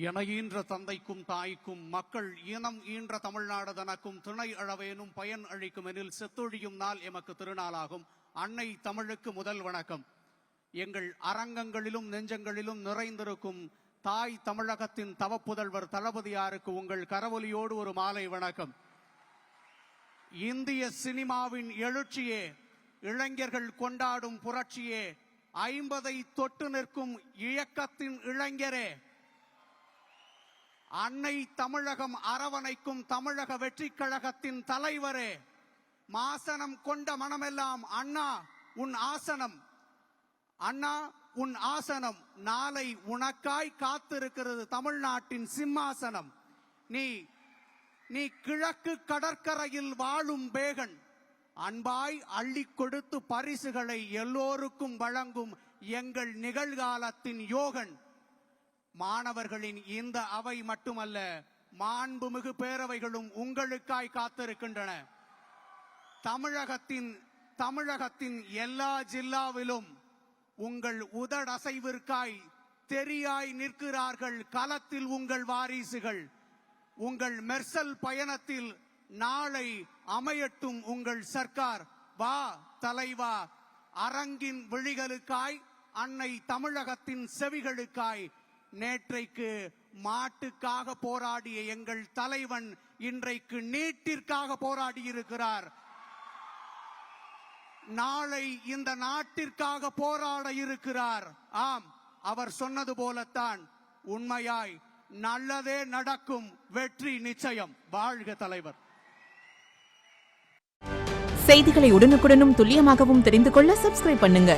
என ஈன்ற தந்தைக்கும் தாய்க்கும் மக்கள் இனம் ஈன்ற தமிழ்நாடு தனக்கும் துணை அளவேனும் பயன் அளிக்கும் எனில் செத்தொழியும் நாள் எமக்கு திருநாளாகும். அன்னை தமிழுக்கு முதல் வணக்கம். எங்கள் அரங்கங்களிலும் நெஞ்சங்களிலும் நிறைந்திருக்கும் தாய் தமிழகத்தின் தவப்புதல்வர் தளபதியாருக்கு உங்கள் கரவொலியோடு ஒரு மாலை வணக்கம். இந்திய சினிமாவின் எழுச்சியே, இளைஞர்கள் கொண்டாடும் புரட்சியே, 50ஐ தொட்டு நிற்கும் இயக்கத்தின் இளைஞரே, அன்னை தமிழகம் அரவணைக்கும் தமிழக வெற்றி கழகத்தின் தலைவரே, மாசனம் கொண்ட மனமெல்லாம் அண்ணா உன் ஆசனம், அண்ணா உன் ஆசனம் நாளை உனக்காய் காத்திருக்கிறது தமிழ்நாட்டின் சிம்மாசனம். நீ கிழக்கு கடற்கரையில் வாழும் பேகன், அன்பாய் அள்ளி கொடுத்து பரிசுகளை எல்லோருக்கும் வழங்கும் எங்கள் நிகழ்காலத்தின் யோகன். மாணவர்களின் இந்த அவை மட்டுமல்ல, மாண்புமிகு பேரவைகளும் உங்களுக்காய் காத்திருக்கின்றன. தமிழகத்தின் எல்லா ஜில்லாவிலும் உங்கள் உதடசைவிற்காய் தெரியாய் நிற்கிறார்கள் களத்தில் உங்கள் வாரிசுகள். உங்கள் மெர்சல் பயணத்தில் நாளை அமையட்டும் உங்கள் சர்க்கார். வா தலைவா, அரங்கின் விழிகளுக்காய், அன்னை தமிழகத்தின் செவிகளுக்காய். நேற்றைக்கு மாட்டுக்காக போராடிய எங்கள் தலைவன் இன்றைக்கு நீட்டிற்காக போராடி இருக்கிறார். நாளை இந்த நாட்டிற்காக போராட இருக்கிறார். ஆம், அவர் சொன்னது போலத்தான் உண்மையாய் நல்லதே நடக்கும், வெற்றி நிச்சயம். வாழ்க தலைவர். செய்திகளை உடனுக்குடனும் துல்லியமாகவும் தெரிந்து கொள்ள சப்ஸ்கிரைப் பண்ணுங்க.